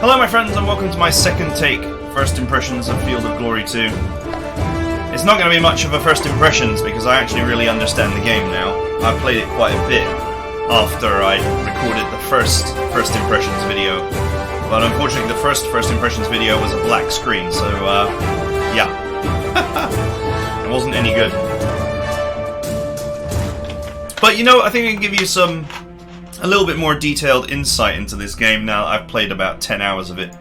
Hello my friends and welcome to my second take, First Impressions of Field of Glory 2. It's not going to be much of a first impressions because I actually really understand the game now. I played it quite a bit after I recorded the first impressions video. But unfortunately the first impressions video was a black screen, so yeah. It wasn't any good. But you know, I think I can give you a little bit more detailed insight into this game now that I've played about 10 hours of it.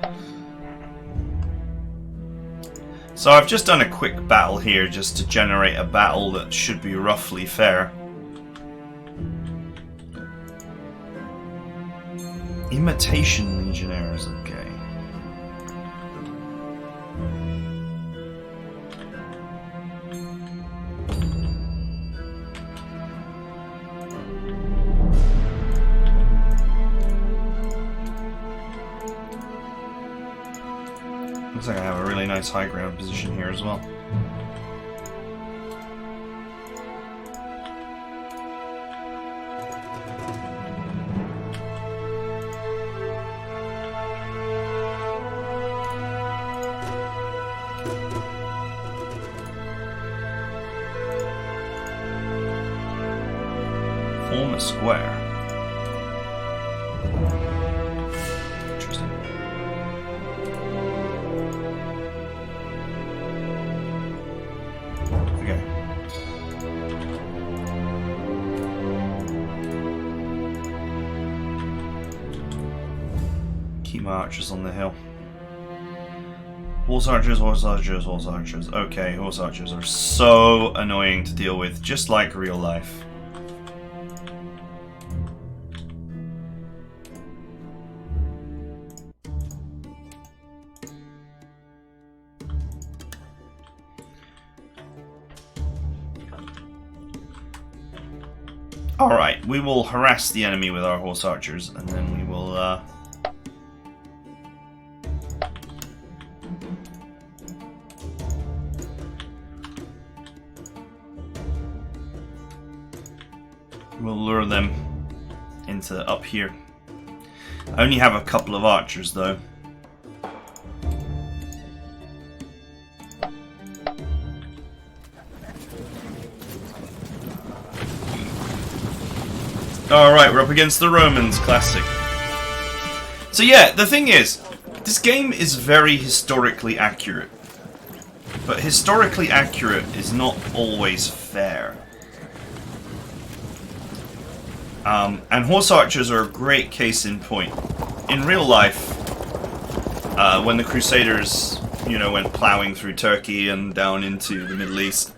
So I've just done a quick battle here just to generate a battle that should be roughly fair. Imitation Legionnaires, okay. Looks like I have a really nice high ground position here as well. Form a square. Interesting. Okay. Keep my archers on the hill. Horse archers, horse archers, horse archers. Okay, horse archers are so annoying to deal with, just like real life. Alright, we will harass the enemy with our horse archers, and then we will, we'll lure them into up here. I only have a couple of archers, though. Alright, we're up against the Romans, classic. So yeah, the thing is, this game is very historically accurate. But historically accurate is not always fair. And horse archers are a great case in point. In real life, when the Crusaders, you know, went plowing through Turkey and down into the Middle East,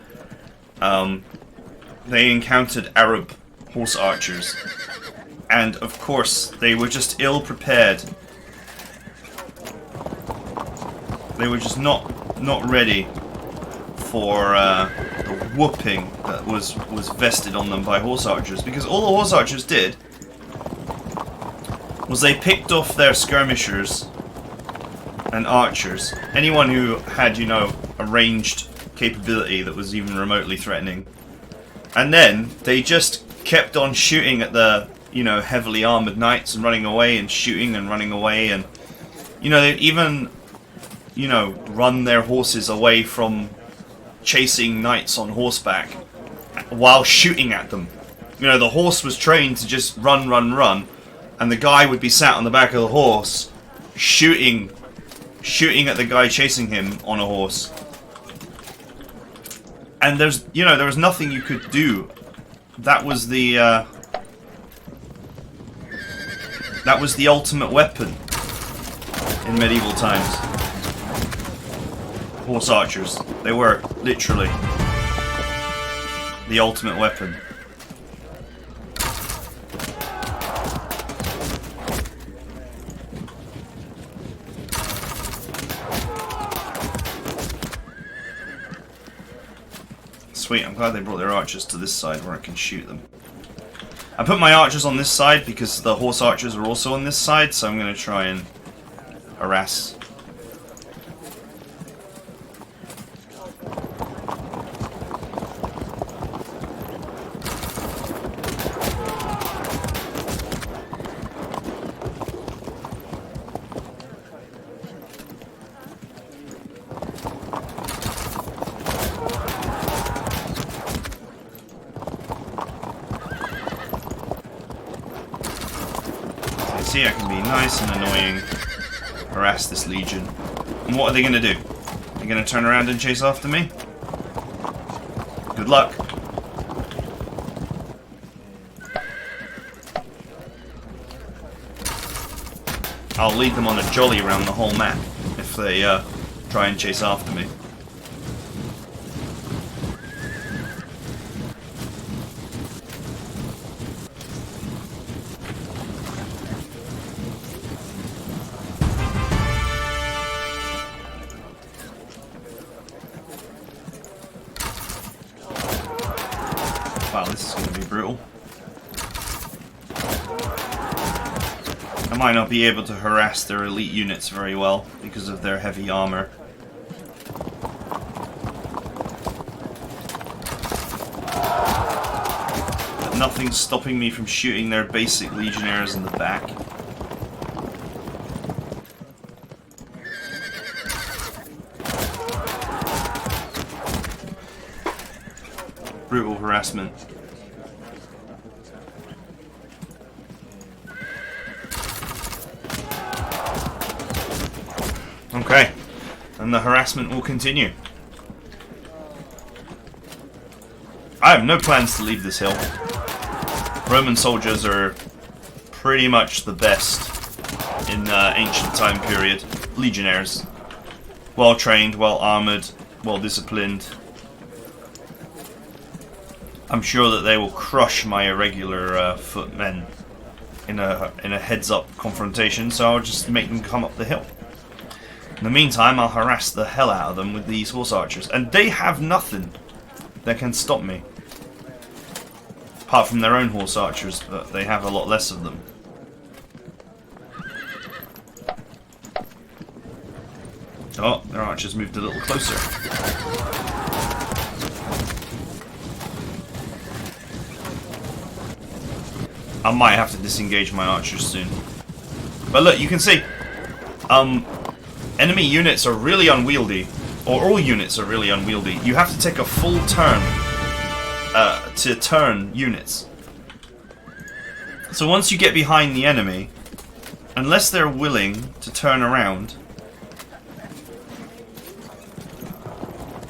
they encountered Arab horse archers, and of course they were just ill prepared. They were just not ready for the whooping that was vested on them by horse archers, because all the horse archers did was they picked off their skirmishers and archers, anyone who had, you know, a ranged capability that was even remotely threatening, and then they just kept on shooting at the, you know, heavily armored knights and running away and shooting and running away, and, you know, they'd even, you know, run their horses away from chasing knights on horseback while shooting at them. You know, the horse was trained to just run, and the guy would be sat on the back of the horse shooting at the guy chasing him on a horse. And there's, you know, there was nothing you could do. That was the ultimate weapon in medieval times. Horse archers. They were literally the ultimate weapon. Sweet, I'm glad they brought their archers to this side where I can shoot them. I put my archers on this side because the horse archers are also on this side, so I'm going to try and harass. opportunity, I can be nice and annoying, harass this legion. And what are they going to do? They're going to turn around and chase after me? Good luck. I'll lead them on a jolly around the whole map if they try and chase after me. Wow, this is going to be brutal. I might not be able to harass their elite units very well because of their heavy armor. But nothing's stopping me from shooting their basic legionnaires in the back. Brutal harassment. Okay, and the harassment will continue. I have no plans to leave this hill. Roman soldiers are pretty much the best in the ancient time period. Legionnaires. Well trained, well armoured, well disciplined. I'm sure that they will crush my irregular footmen in a heads-up confrontation, so I'll just make them come up the hill. In the meantime, I'll harass the hell out of them with these horse archers. And they have nothing that can stop me. Apart from their own horse archers, but they have a lot less of them. Oh, their archers moved a little closer. I might have to disengage my archers soon. But look, you can see, enemy units are really unwieldy, or all units are really unwieldy. You have to take a full turn to turn units. So once you get behind the enemy, unless they're willing to turn around,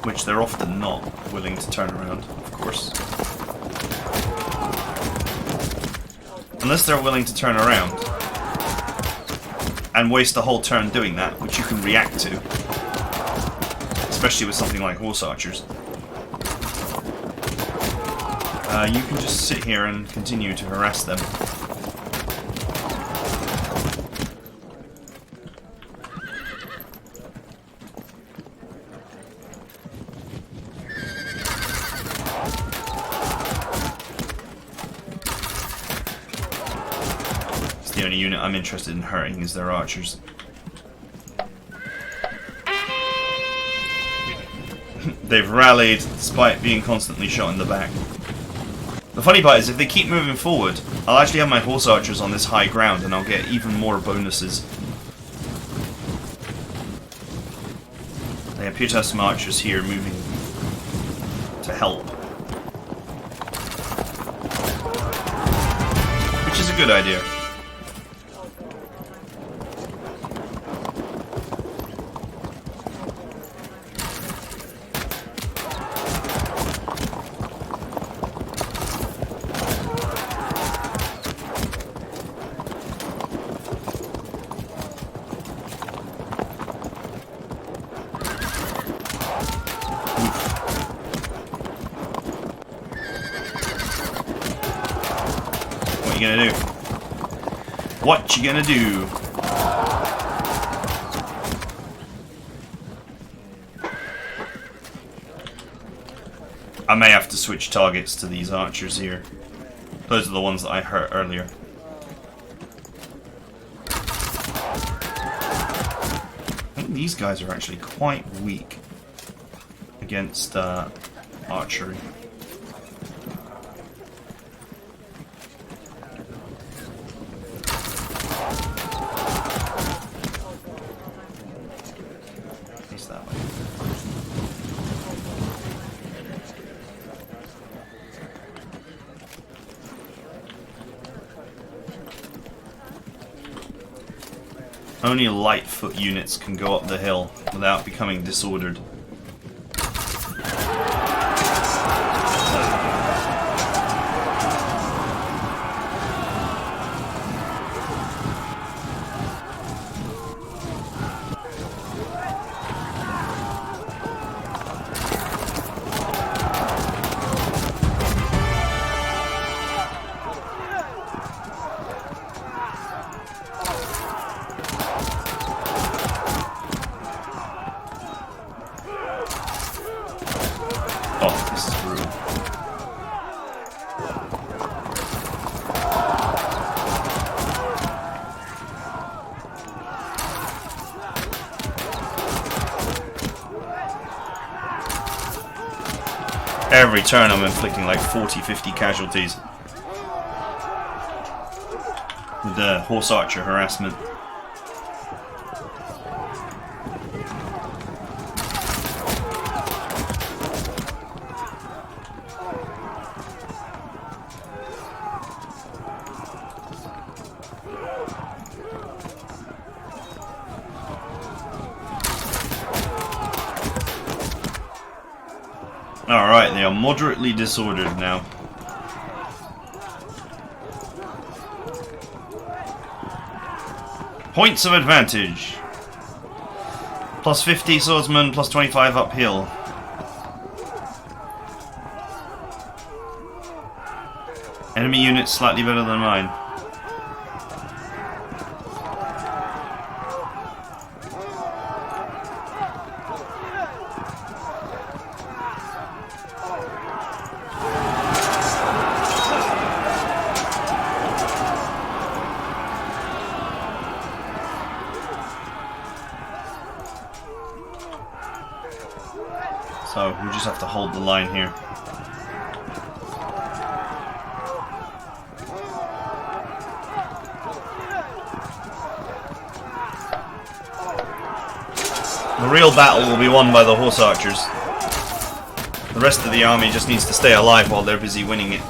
which they're often not willing to turn around, of course. Unless they're willing to turn around and waste a whole turn doing that, which you can react to, especially with something like horse archers, you can just sit here and continue to harass them. The only unit I'm interested in hurting is their archers. They've rallied despite being constantly shot in the back. The funny part is if they keep moving forward, I'll actually have my horse archers on this high ground and I'll get even more bonuses. They appear to have some archers here moving to help. Which is a good idea. What you gonna do? What you gonna do? I may have to switch targets to these archers here. Those are the ones that I hurt earlier. I think these guys are actually quite weak against archery. That way. Only light foot units can go up the hill without becoming disordered. Oh, this is brutal. Every turn I'm inflicting like 40-50 casualties with the horse archer harassment. Alright, they are moderately disordered now. Points of advantage. Plus 50 swordsman, plus 25 uphill. Enemy units slightly better than mine. So we just have to hold the line here. The real battle will be won by the horse archers. The rest of the army just needs to stay alive while they're busy winning it.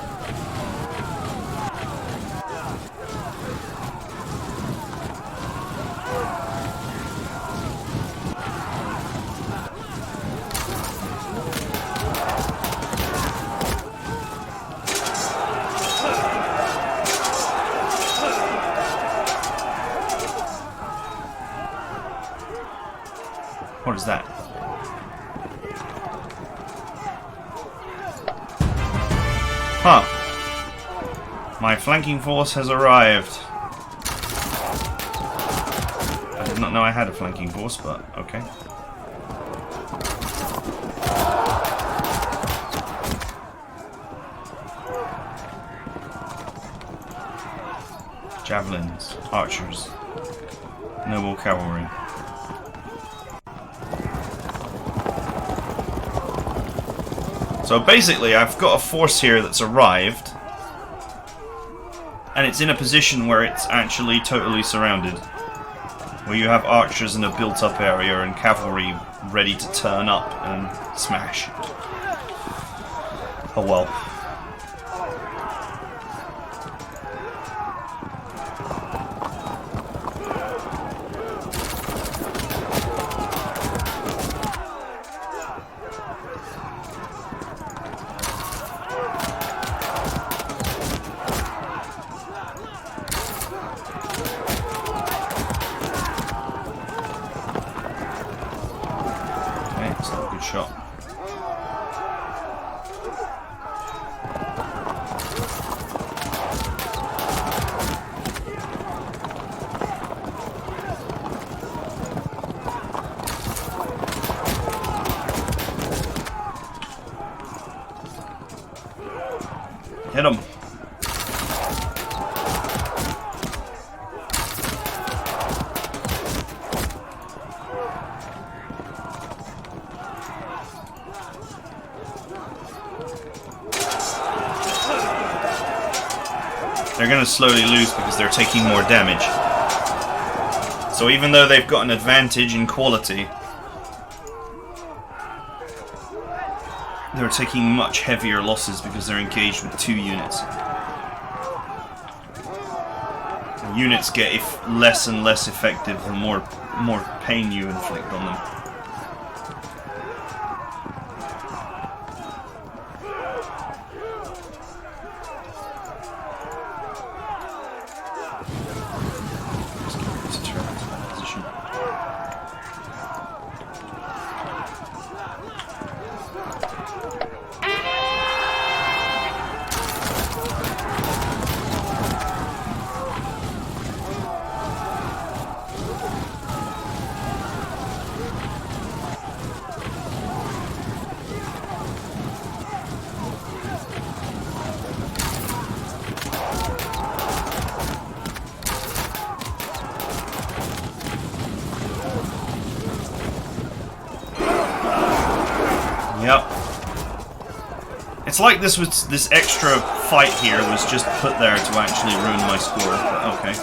What is that? Huh. My flanking force has arrived. I did not know I had a flanking force, but okay. Javelins, archers, noble cavalry. So basically, I've got a force here that's arrived, and it's in a position where it's actually totally surrounded. Where you have archers in a built-up area and cavalry ready to turn up and smash. Oh well. That's not a good shot. Hit him. They're going to slowly lose because they're taking more damage. So even though they've got an advantage in quality, they're taking much heavier losses because they're engaged with 2 units. Units get less and less effective the more pain you inflict on them. Yep. It's like this extra fight here was just put there to actually ruin my score, but okay.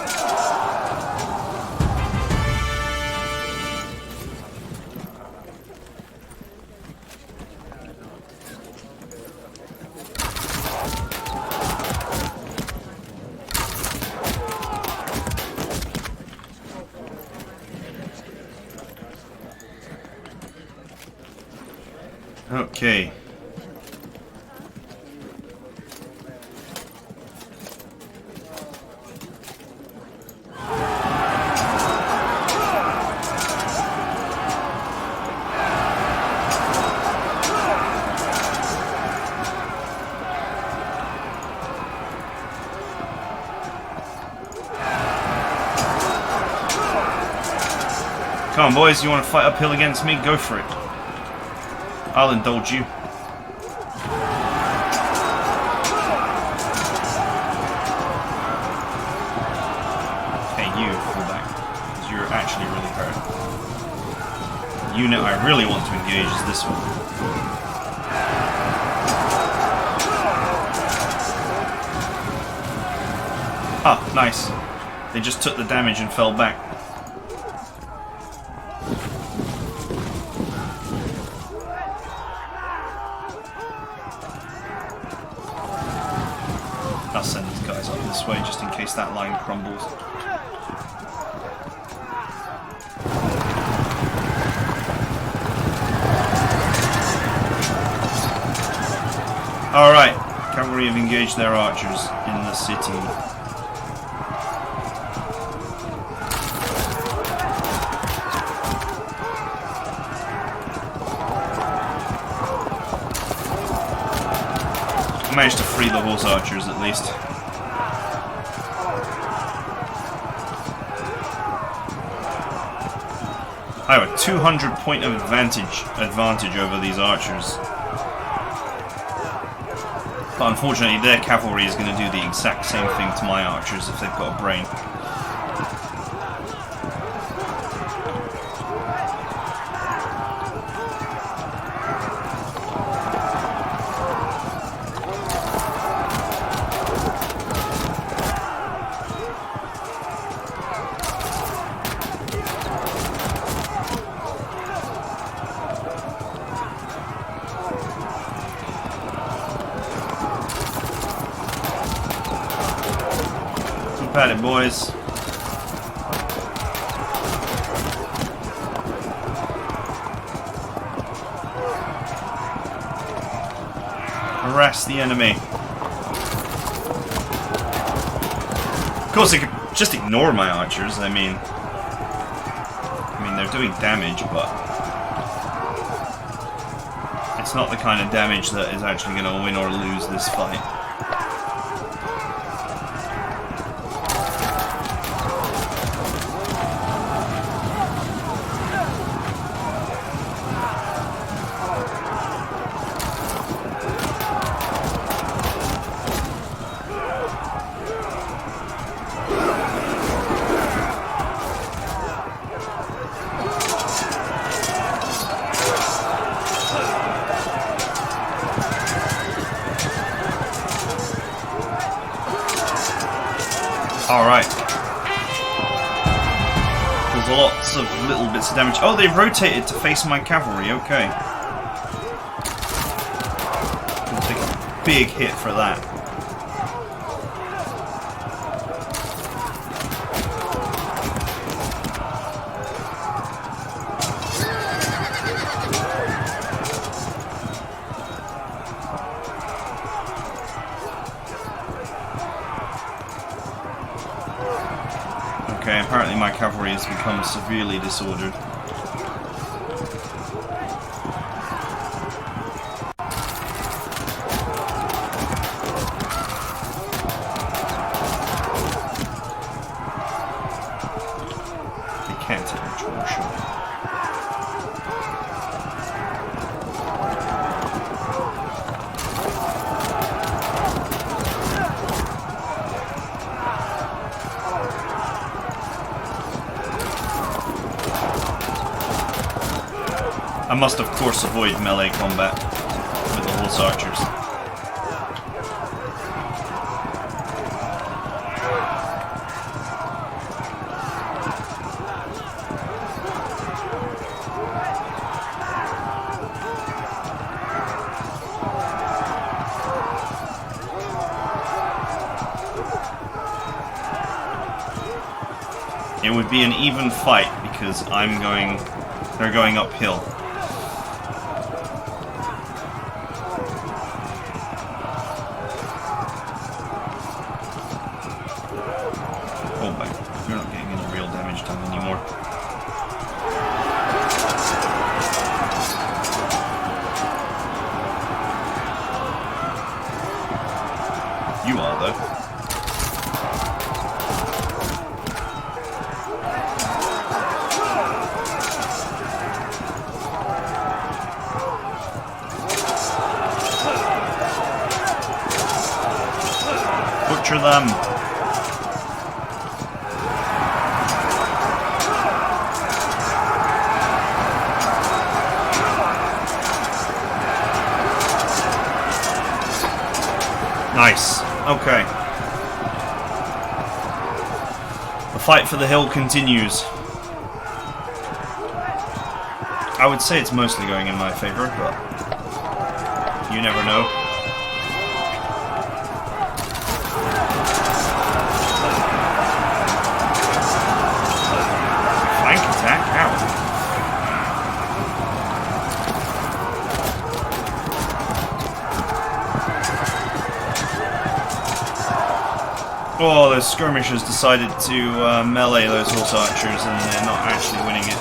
Okay. Come on, boys, you want to fight uphill against me? Go for it. I'll indulge you. Hey, you, pull back. Because you're actually really hurt. The unit I really want to engage is this one. Ah, nice. They just took the damage and fell back. I'll send these guys up this way just in case that line crumbles. Alright, cavalry have engaged their archers in the city. Managed to free the horse archers at least. I have a 200 point of advantage over these archers. But unfortunately their cavalry is going to do the exact same thing to my archers if they've got a brain. At it, boys. Harass the enemy. Of course, I could just ignore my archers. I mean, they're doing damage, but it's not the kind of damage that is actually going to win or lose this fight. Alright. There's lots of little bits of damage. Oh, they rotated to face my cavalry, okay. I'll take a big hit for that. cavalry has become severely disordered. They can't take much more, surely. I must, of course, avoid melee combat with the horse archers. It would be an even fight because they're going uphill. You're not getting any real damage done anymore. You are, though. Butcher them! Nice. Okay. The fight for the hill continues. I would say it's mostly going in my favor, but you never know. Flank attack? Ow. Oh, those skirmishers decided to melee those horse archers and they're not actually winning it.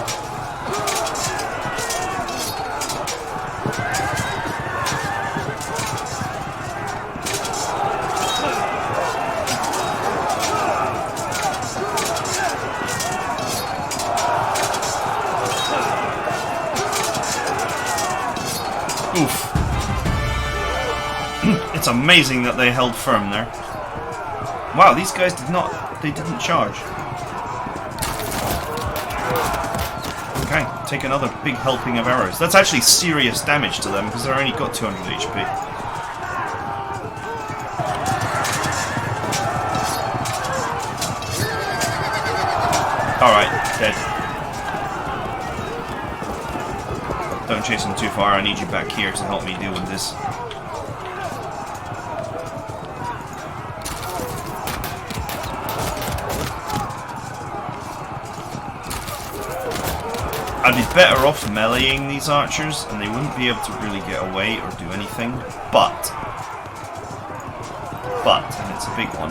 Oof. It's amazing that they held firm there. Wow, these guys didn't charge. Okay, take another big helping of arrows. That's actually serious damage to them because they've only got 200 HP. Alright, dead. Don't chase them too far, I need you back here to help me deal with this. I'd be better off meleeing these archers, and they wouldn't be able to really get away or do anything. But, and it's a big one.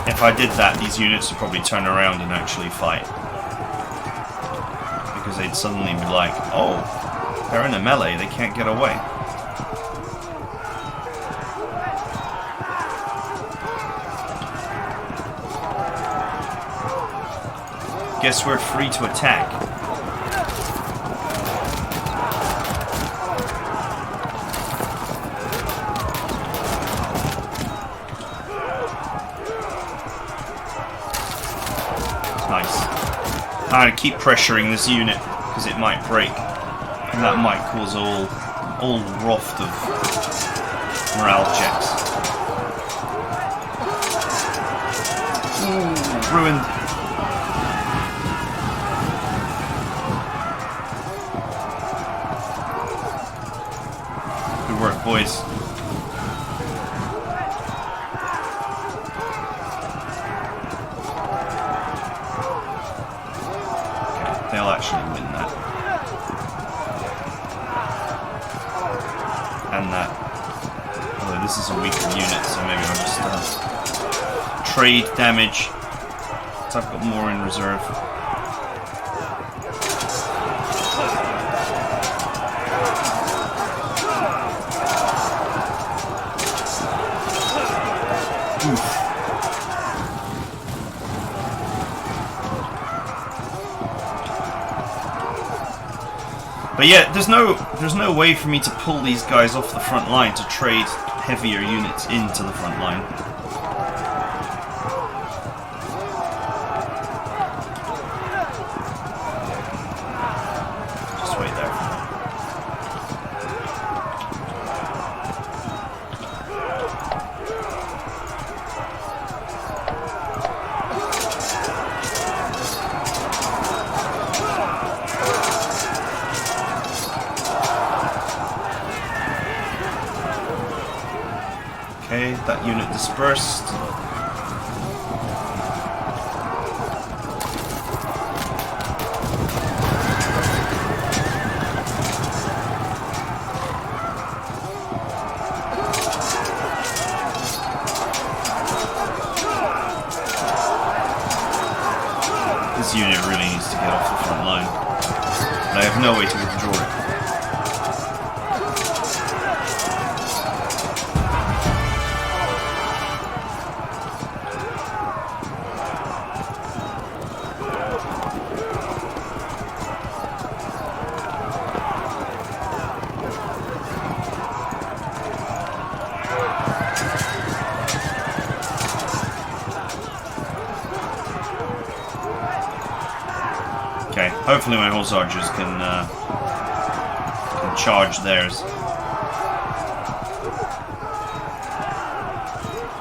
If I did that, these units would probably turn around and actually fight. Because they'd suddenly be like, oh, they're in a melee, they can't get away. Guess we're free to attack. Nice. I'm gonna keep pressuring this unit because it might break, and that might cause all raft of morale checks. Ooh, ruined. Good work, boys. They'll actually win that. And that. Although this is a weaker unit, so maybe I'll just trade damage. So I've got more in reserve. Oof. But yeah, there's no way for me to pull these guys off the front line to trade heavier units into the front line. Just wait there. Okay, that unit dispersed. This unit really needs to get off the front line. But I have no way to withdraw it. Okay, hopefully my horse archers can charge theirs.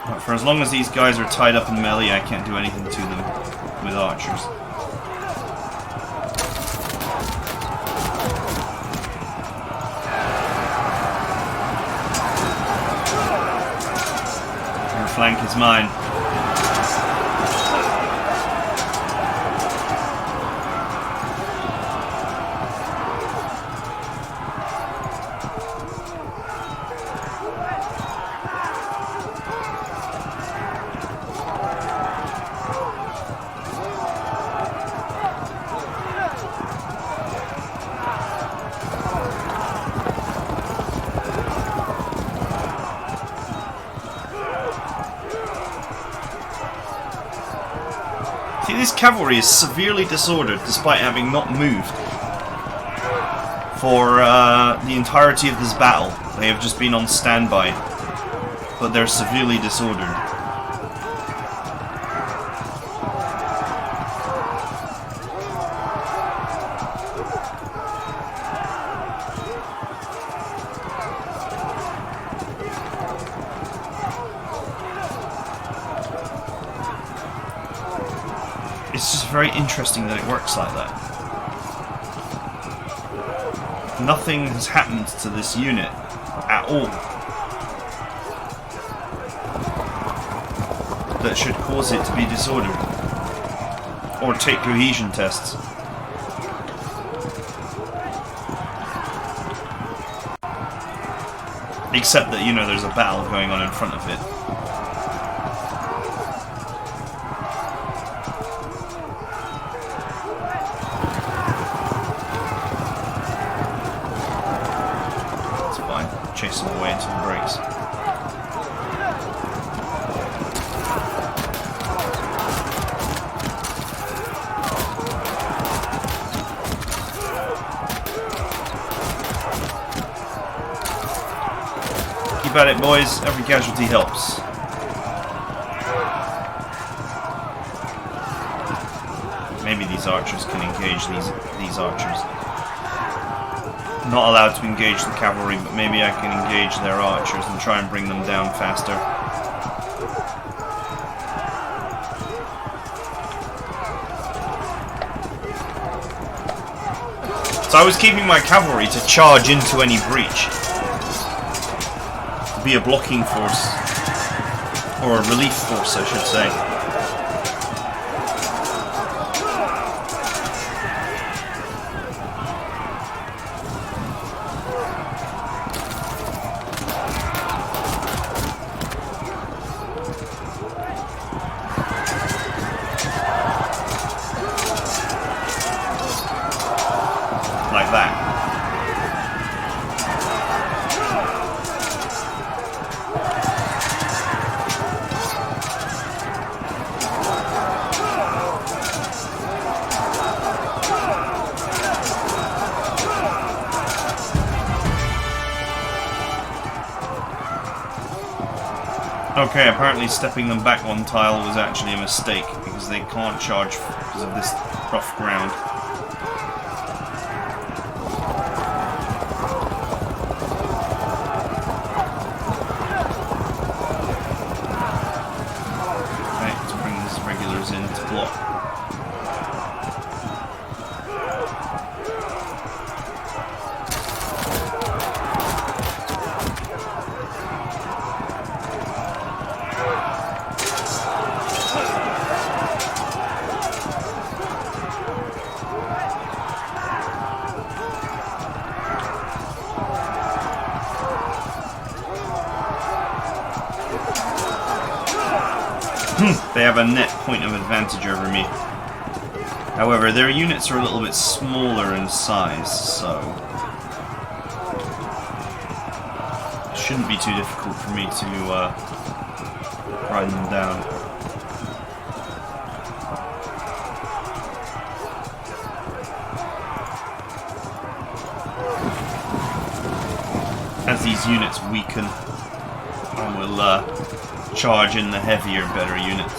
But for as long as these guys are tied up in melee, I can't do anything to them with archers. Their flank is mine. See, this cavalry is severely disordered despite having not moved for the entirety of this battle. They have just been on standby, but they're severely disordered. It's just very interesting that it works like that. Nothing has happened to this unit at all that should cause it to be disordered or take cohesion tests. Except that, you know, there's a battle going on in front of it. Chase them away until it breaks. Keep at it, boys. Every casualty helps. Maybe these archers can engage these archers. Not allowed to engage the cavalry, but maybe I can engage their archers and try and bring them down faster. So I was keeping my cavalry to charge into any breach. To be a blocking force. Or a relief force, I should say. Okay, apparently stepping them back one tile was actually a mistake because they can't charge because of this rough ground. Okay, let's bring these regulars in to block. They have a net point of advantage over me. However, their units are a little bit smaller in size, so it shouldn't be too difficult for me to grind them down. As these units weaken, I will charge in the heavier, better units.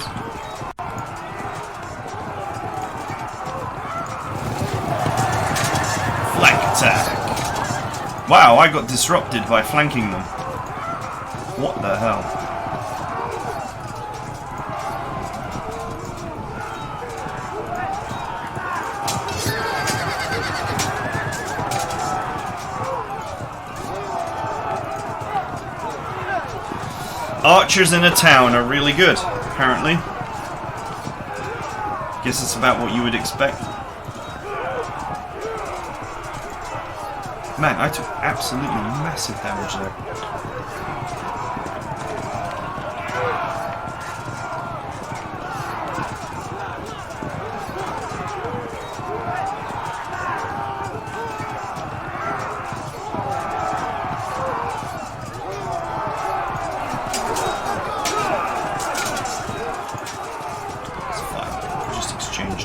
Flank attack! Wow, I got disrupted by flanking them. What the hell? Archers in a town are really good, apparently. Guess it's about what you would expect. Man, I took absolutely massive damage there.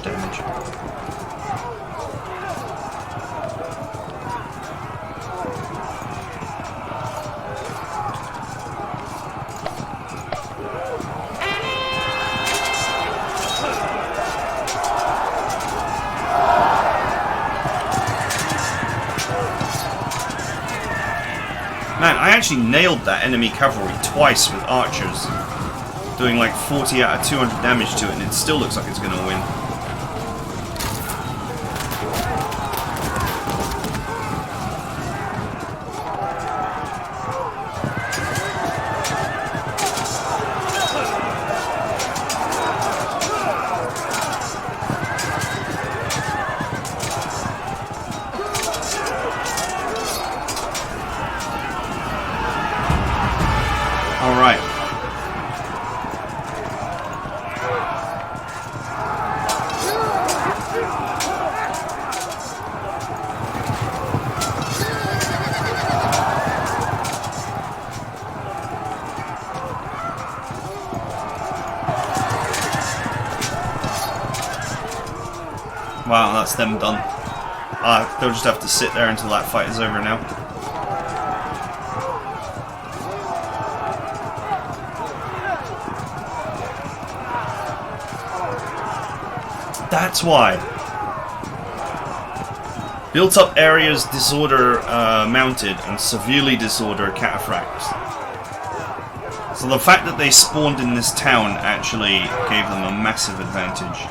Damage. Man, I actually nailed that enemy cavalry twice with archers, doing like 40 out of 200 damage to it, and it still looks like it's going to win. Alright. Wow, that's them done. They'll just have to sit there until that fight is over now. That's why. Built up areas disorder mounted and severely disorder cataphracts. So the fact that they spawned in this town actually gave them a massive advantage.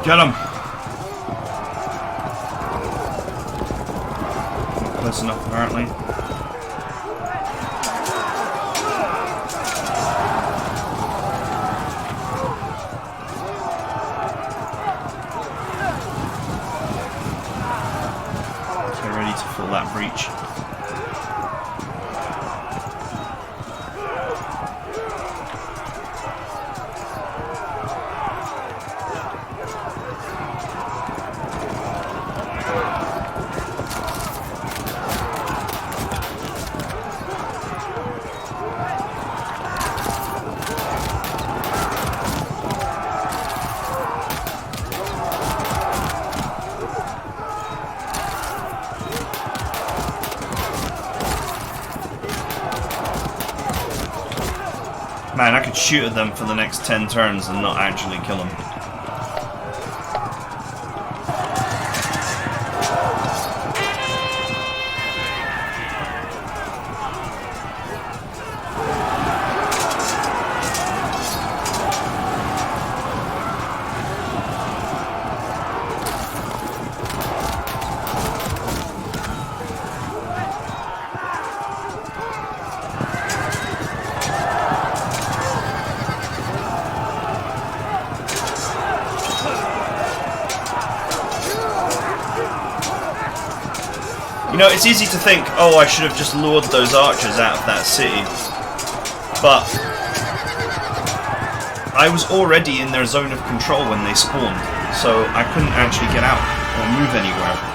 Get him! Close enough, apparently. Get ready to fill that breach. Man, I could shoot at them for the next 10 turns and not actually kill them. You know, it's easy to think, oh, I should have just lured those archers out of that city. But I was already in their zone of control when they spawned, so I couldn't actually get out or move anywhere.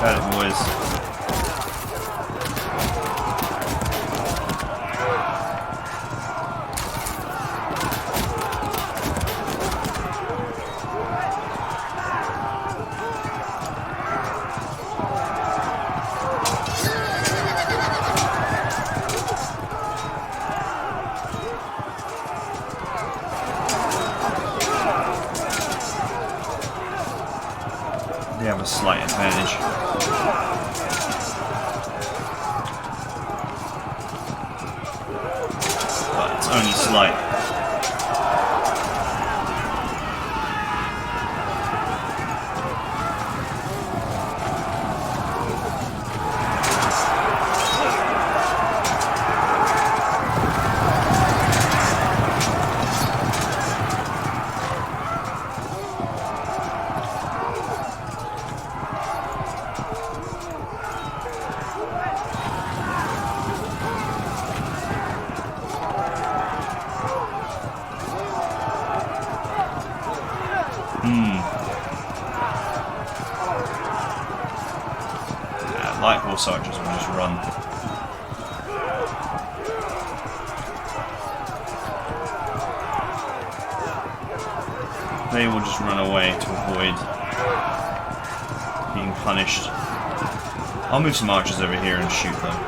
Got it, boys. They have a slight advantage. But it's only slight. Light horse archers will just run. They will just run away to avoid being punished. I'll move some archers over here and shoot them.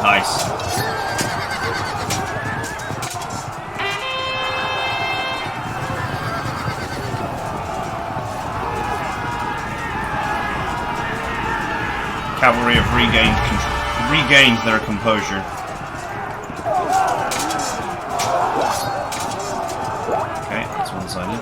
Nice. Cavalry have regained their composure. Okay, that's one-sided.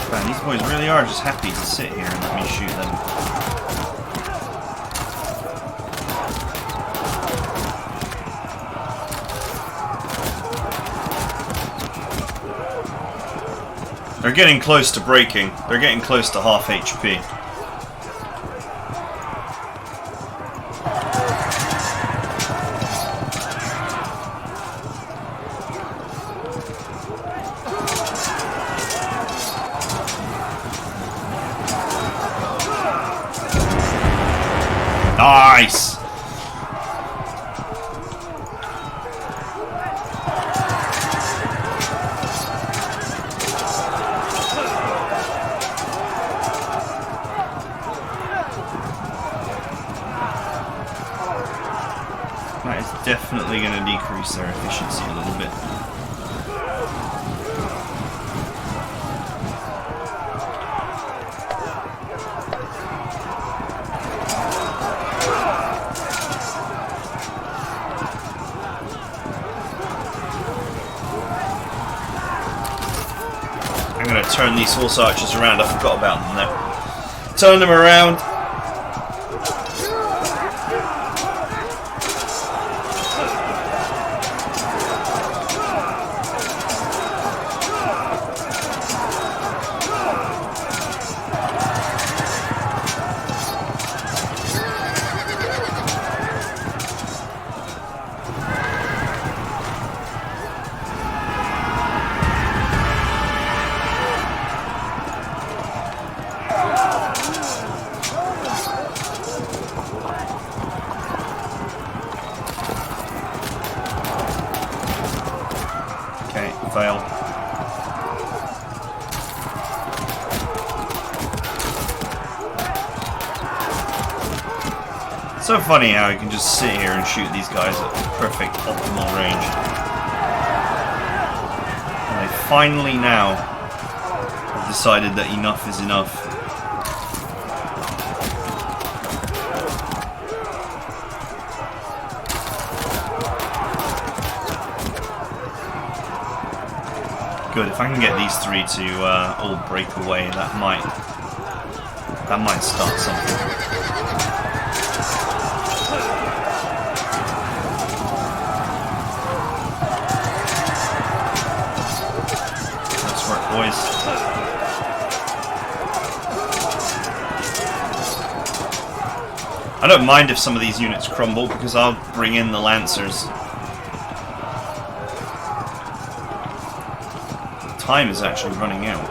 Man, these boys really are just happy to sit here and let me shoot them. They're getting close to breaking. They're getting close to half HP. Nice! That is definitely going to decrease their efficiency a little bit. I'm going to turn these horse archers around. I forgot about them there. Turn them around. Fail. So funny how you can just sit here and shoot these guys at perfect optimal range. And they finally now have decided that enough is enough. Good. If I can get these three to all break away, that might start something. Nice work, boys. I don't mind if some of these units crumble because I'll bring in the Lancers. Time is actually running out.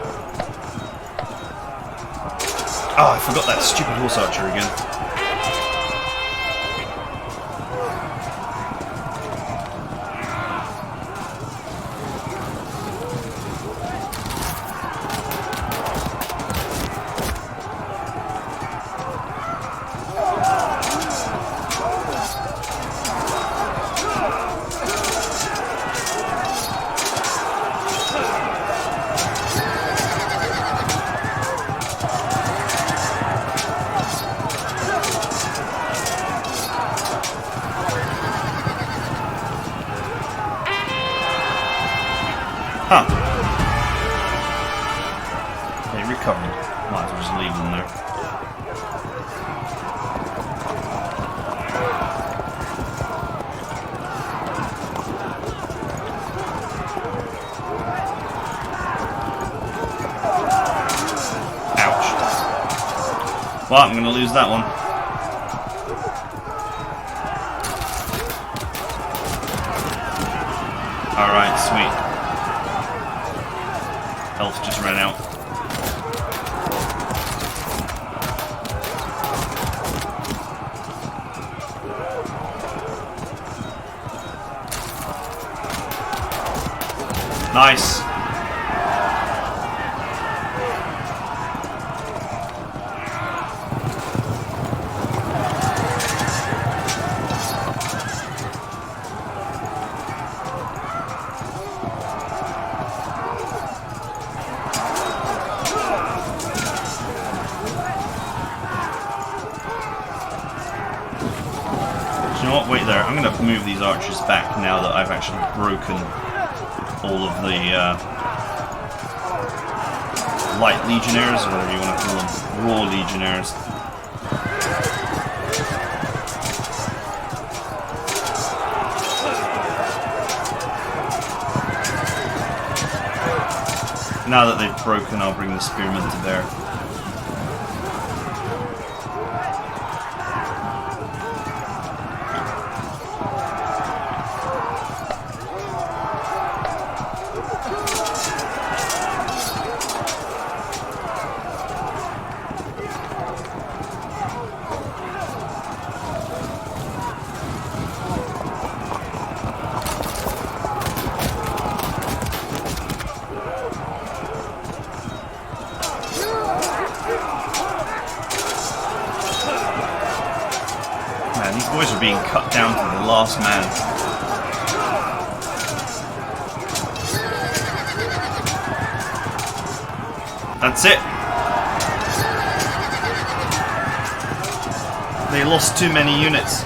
Oh, I forgot that stupid horse archer again. Huh. They recovered. Might as well just leave them there. Ouch. Well, I'm going to lose that one. Alright, sweet. Health just ran out. Nice. You know what? Wait there. I'm going to move these archers back now that I've actually broken all of the light legionnaires, or whatever you want to call them, raw legionnaires. Now that they've broken, I'll bring the spearmen to bear. These boys are being cut down to the last man. That's it. They lost too many units.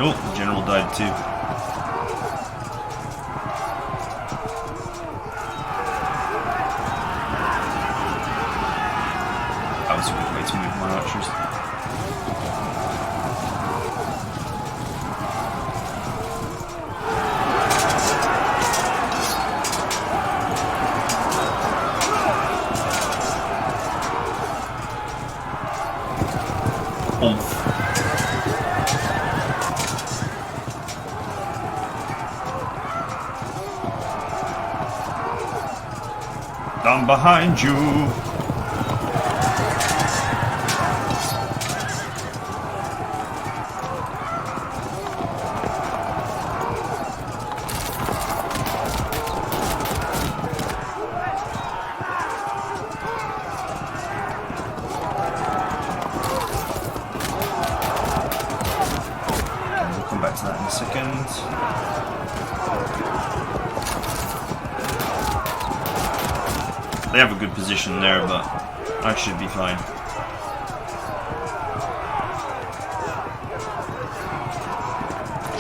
Oh, the general died too. That was a good way to move my archers. Oomph. Down behind you. We'll come back to that in a second. They have a good position there, but I should be fine.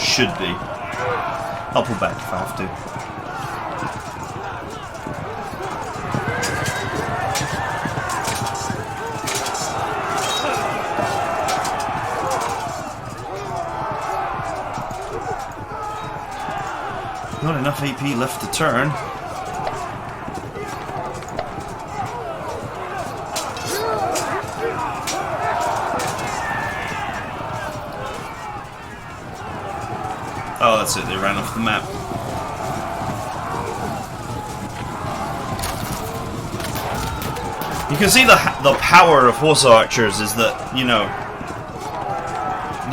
Should be. I'll pull back if I have to. Not enough AP left to turn. Oh, that's it, they ran off the map. You can see the power of horse archers is that, you know,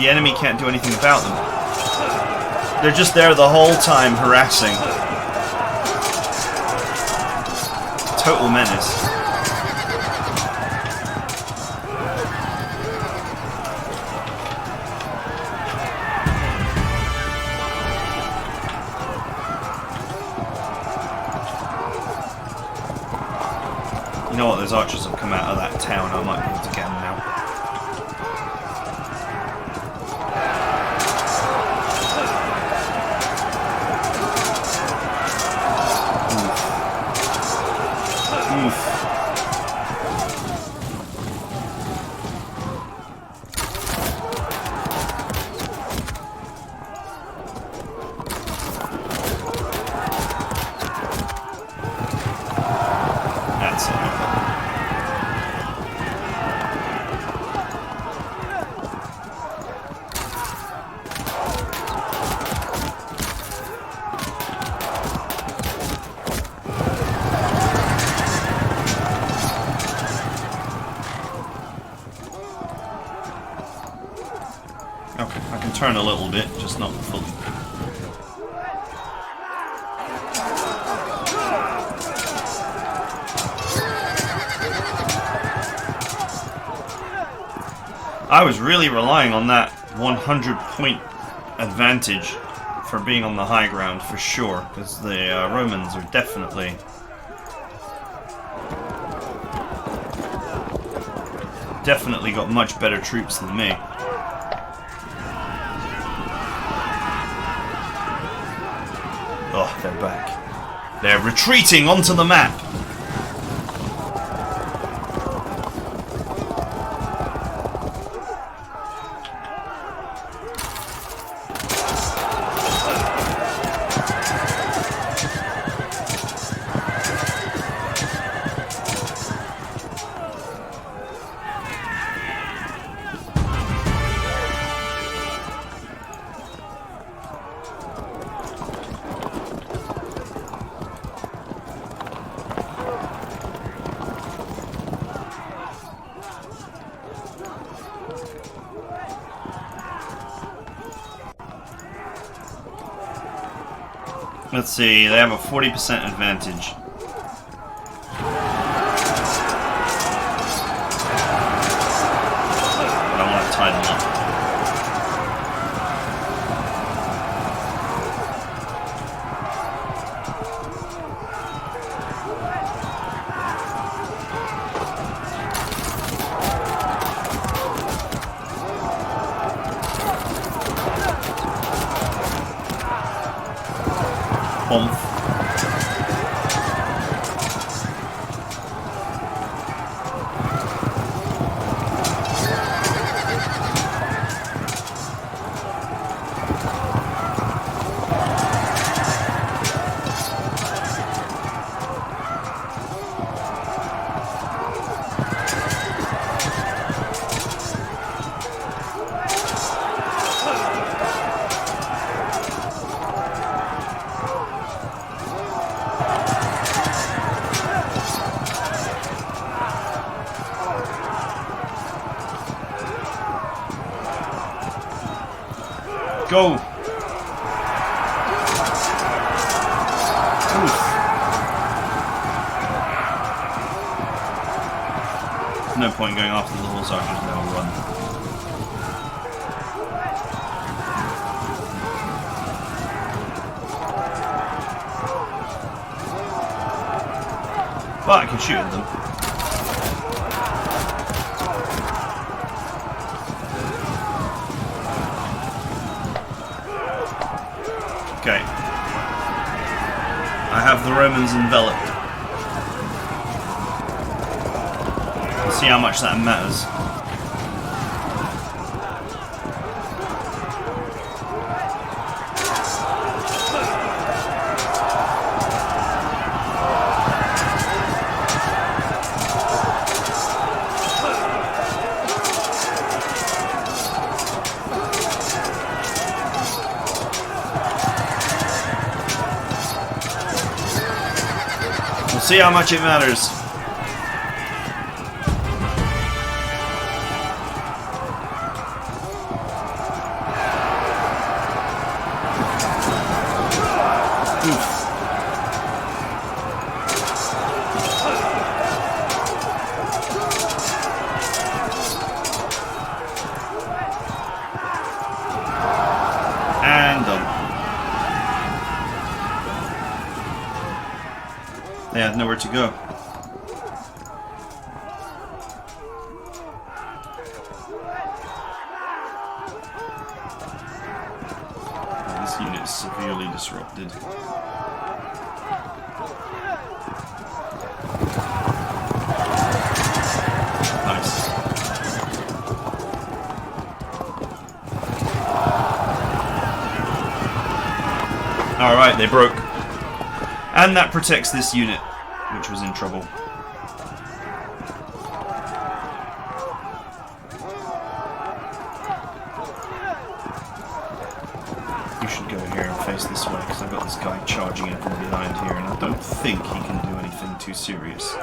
the enemy can't do anything about them. They're just there the whole time harassing. Total menace. You know what, those archers have come out of that town, I might be able to get them now. Oof. Oof. That's it. Okay, I can turn a little bit, just not fully. I was really relying on that 100-point advantage for being on the high ground, for sure, because the Romans are definitely got much better troops than me. Oh, they're back. They're retreating onto the map. Let's see, they have a 40% advantage. Go! Oof. No point going after the horse archers, they'll run. But I can shoot at them. Okay. I have the Romans enveloped. Let's see how much that matters. See how much it matters. Oof. And done. They had nowhere to go. This unit is severely disrupted. Nice. Alright, they broke. And that protects this unit, which was in trouble. You should go here and face this way, because I've got this guy charging in from behind here, and I don't think he can do anything too serious.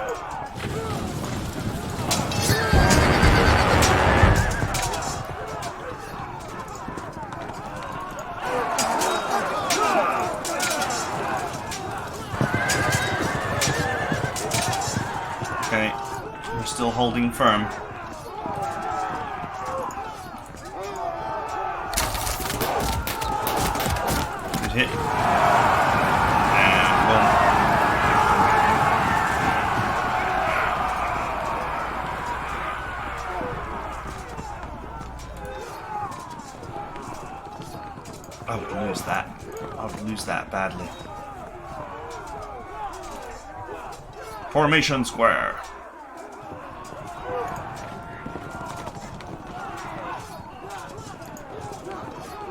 Okay, we're still holding firm. Good hit. And one. I would lose that. I would lose that badly. Formation square.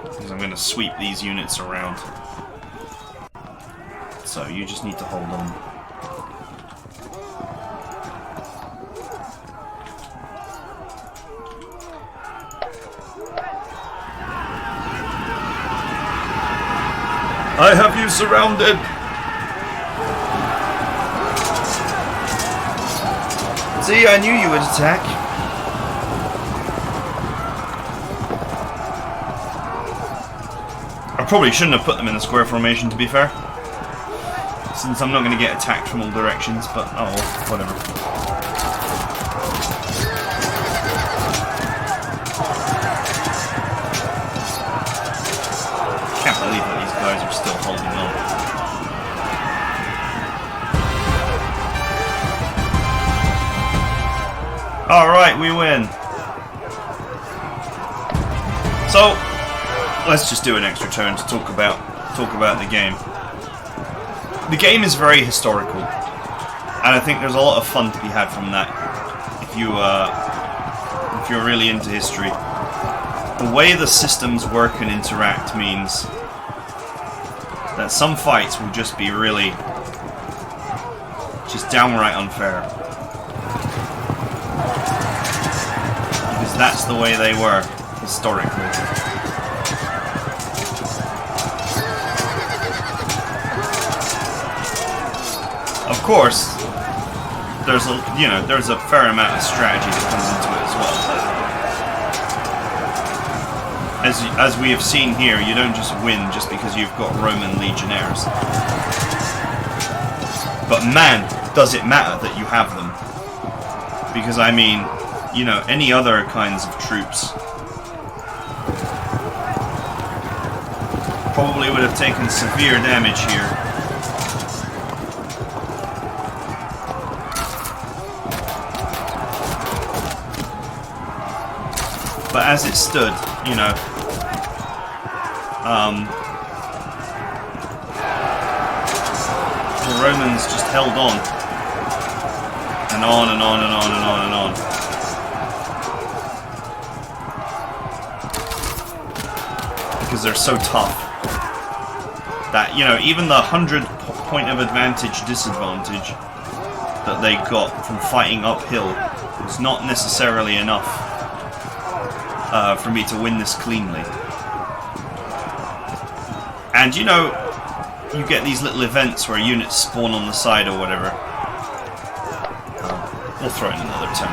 Because I'm going to sweep these units around. So you just need to hold on. I have you surrounded! See, I knew you would attack. I probably shouldn't have put them in a square formation, to be fair. Since I'm not going to get attacked from all directions, but oh well, whatever. Can't believe that these guys are still holding on. Alright, we win. So, let's just do an extra turn to talk about the game. The game is very historical, and I think there's a lot of fun to be had from that. If you're really into history, the way the systems work and interact means that some fights will just be really just downright unfair. Because that's the way they were historically. Of course, there's a fair amount of strategy that comes into it as well. as we have seen here, you don't just win just because you've got Roman legionnaires. But man, does it matter that you have them. Because, I mean, you know, any other kinds of troops probably would have taken severe damage here. But as it stood, you know, the Romans just held on. And on and on and on and on and on. Because they're so tough. That, you know, even the 100 point of advantage disadvantage that they got from fighting uphill was not necessarily enough for me to win this cleanly. And, you know, you get these little events where units spawn on the side or whatever. We'll throw in another turn.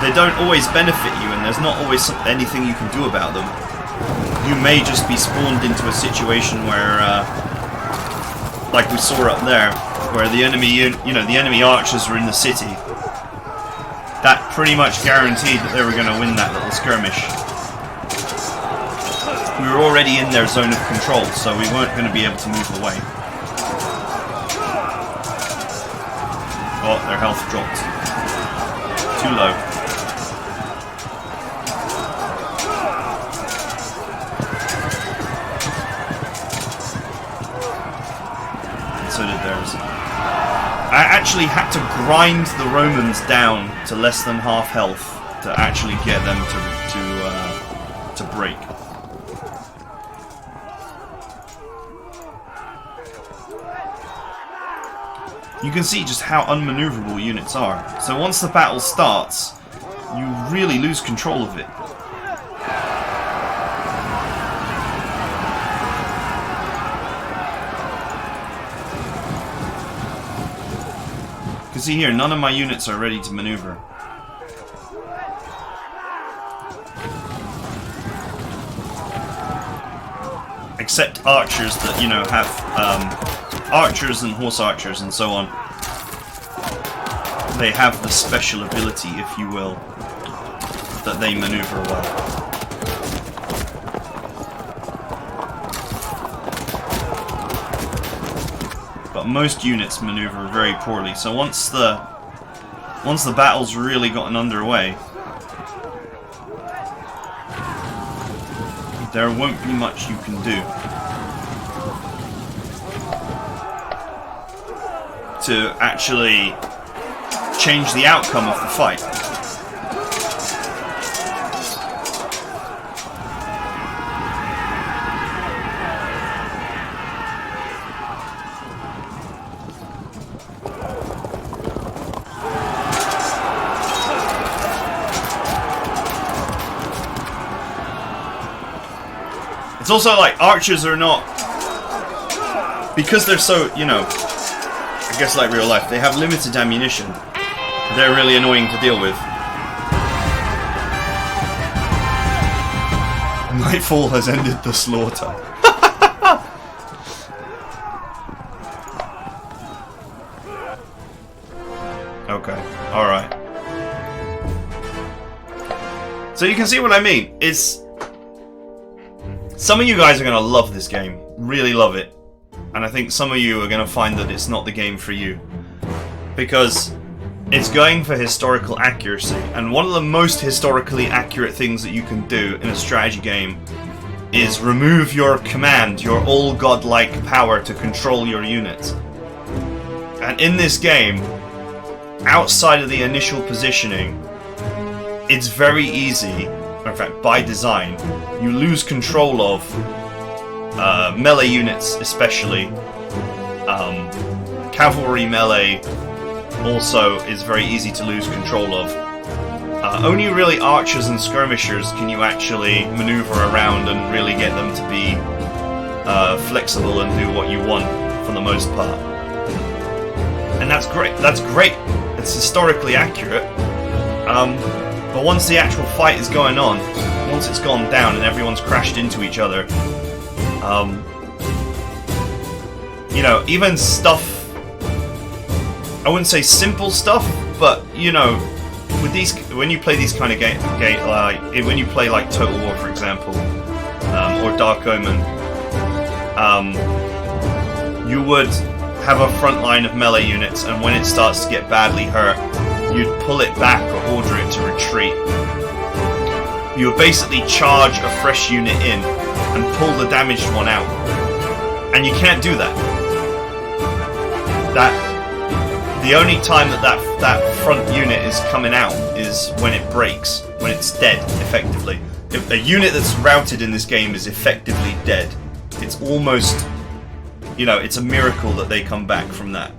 They don't always benefit you, and there's not always anything you can do about them. You may just be spawned into a situation where, like we saw up there, where the enemy, you know, the enemy archers were in the city. That pretty much guaranteed that they were going to win that little skirmish. We were already in their zone of control, so we weren't going to be able to move away. Oh, their health dropped. Too low. And so did theirs. I actually had to grind the Romans down to less than half health to actually get them to break. You can see just how unmaneuverable units are. So once the battle starts, you really lose control of it. You can see here, none of my units are ready to maneuver. Except archers that, you know, have archers and horse archers and so on. They have the special ability, if you will, that they maneuver well. But most units maneuver very poorly. So once the battle's really gotten underway, there won't be much you can do to actually change the outcome of the fight. It's also like archers are not, because they're so, you know, I guess like real life, they have limited ammunition. They're really annoying to deal with. Nightfall has ended the slaughter. Okay, alright. So you can see what I mean. It's... Some of you guys are going to love this game. Really love it. And I think some of you are going to find that it's not the game for you. Because it's going for historical accuracy. And one of the most historically accurate things that you can do in a strategy game is remove your command, your all-godlike power to control your units. And in this game, outside of the initial positioning, it's very easy, or in fact by design, you lose control of melee units especially. Cavalry melee also is very easy to lose control of. Only really archers and skirmishers can you actually maneuver around and really get them to be flexible and do what you want for the most part. And that's great. That's great. It's historically accurate. But once the actual fight is going on, once it's gone down and everyone's crashed into each other, you know, even stuff, I wouldn't say simple stuff, but you know, with these, when you play these kind of like when you play like Total War, for example, or Dark Omen, you would have a front line of melee units, and when it starts to get badly hurt, you'd pull it back or order it to retreat. You would basically charge a fresh unit in and pull the damaged one out, and you can't do that. The only time that front unit is coming out is when it breaks, when it's dead, effectively. If a unit that's routed in this game is effectively dead, it's almost, you know, it's a miracle that they come back from that.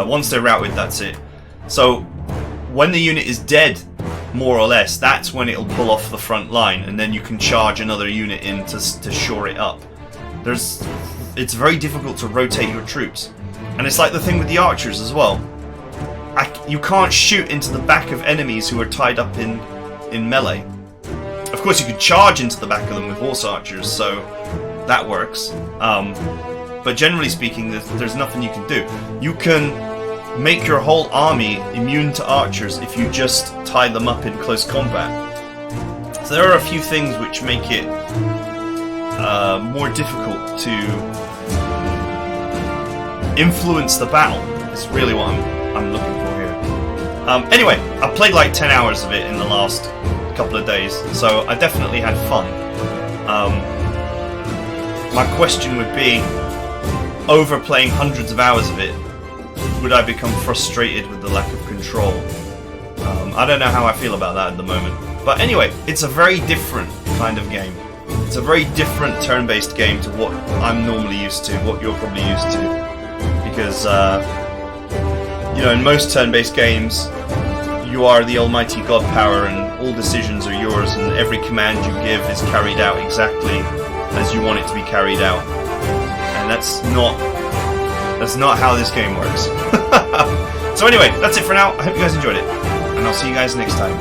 Once they're routed, that's it. So, when the unit is dead, more or less, that's when it'll pull off the front line, and then you can charge another unit in to shore it up. It's very difficult to rotate your troops. And it's like the thing with the archers as well. You can't shoot into the back of enemies who are tied up in melee. Of course, you could charge into the back of them with horse archers, so that works. But generally speaking, there's nothing you can do. You can make your whole army immune to archers if you just tie them up in close combat. So there are a few things which make it more difficult to influence the battle. Is really what I'm looking for here. Anyway, I played like 10 hours of it in the last couple of days, so I definitely had fun. My question would be, over playing hundreds of hours of it, would I become frustrated with the lack of control? I don't know how I feel about that at the moment. But anyway, it's a very different kind of game. It's a very different turn-based game to what I'm normally used to, what you're probably used to. Because, you know, in most turn-based games, you are the almighty god power and all decisions are yours and every command you give is carried out exactly as you want it to be carried out. And that's not how this game works. So anyway, that's it for now. I hope you guys enjoyed it, and I'll see you guys next time.